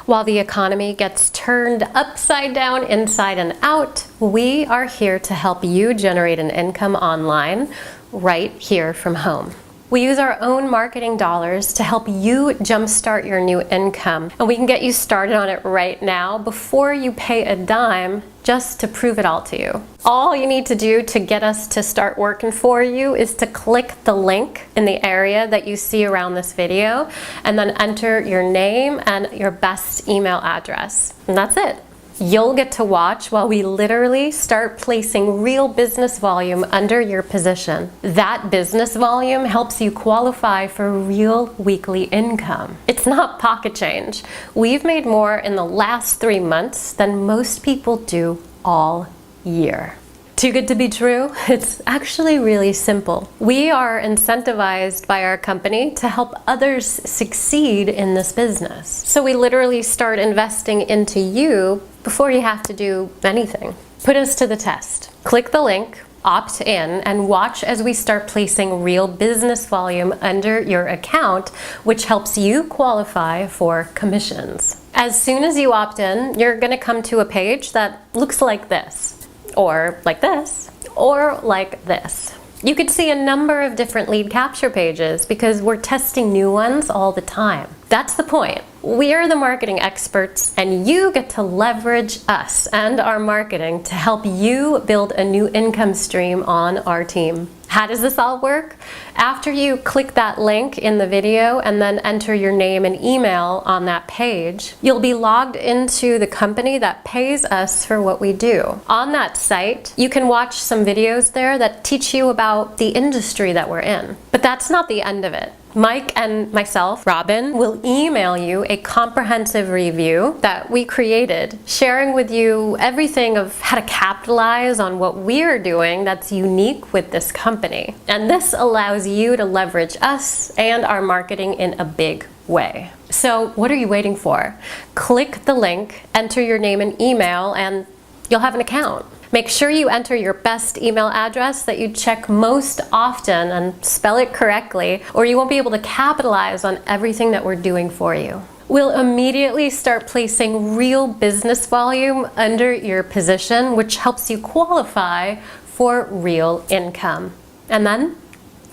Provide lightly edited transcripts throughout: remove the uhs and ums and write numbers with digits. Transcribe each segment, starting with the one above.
While the economy gets turned upside down, inside and out, we are here to help you generate an income online right here from home. We use our own marketing dollars to help you jumpstart your new income, and we can get you started on it right now before you pay a dime, just to prove it all to you. All you need to do to get us to start working for you is to click the link in the area that you see around this video and then enter your name and your best email address. And that's it. You'll get to watch while we literally start placing real business volume under your position. That business volume helps you qualify for real weekly income. It's not pocket change. We've made more in the last 3 months than most people do all year. Too good to be true? It's actually really simple. We are incentivized by our company to help others succeed in this business. So we literally start investing into you before you have to do anything. Put us to the test. Click the link, opt in, and watch as we start placing real business volume under your account, which helps you qualify for commissions. As soon as you opt in, you're gonna come to a page that looks like this. Or like this, or like this. You could see a number of different lead capture pages because we're testing new ones all the time. That's the point. We are the marketing experts, and you get to leverage us and our marketing to help you build a new income stream on our team. How does this all work? After you click that link in the video and then enter your name and email on that page, you'll be logged into the company that pays us for what we do. On that site, you can watch some videos there that teach you about the industry that we're in. But that's not the end of it. Mike and myself, Robin, will email you a comprehensive review that we created, sharing with you everything of how to capitalize on what we're doing that's unique with this company. And this allows you to leverage us and our marketing in a big way. So what are you waiting for? Click the link, enter your name and email, and you'll have an account. Make sure you enter your best email address that you check most often and spell it correctly, or you won't be able to capitalize on everything that we're doing for you. We'll immediately start placing real business volume under your position, which helps you qualify for real income. And then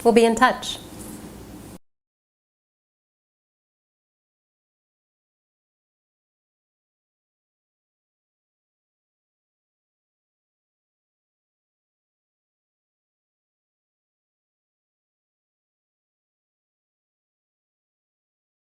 we'll be in touch.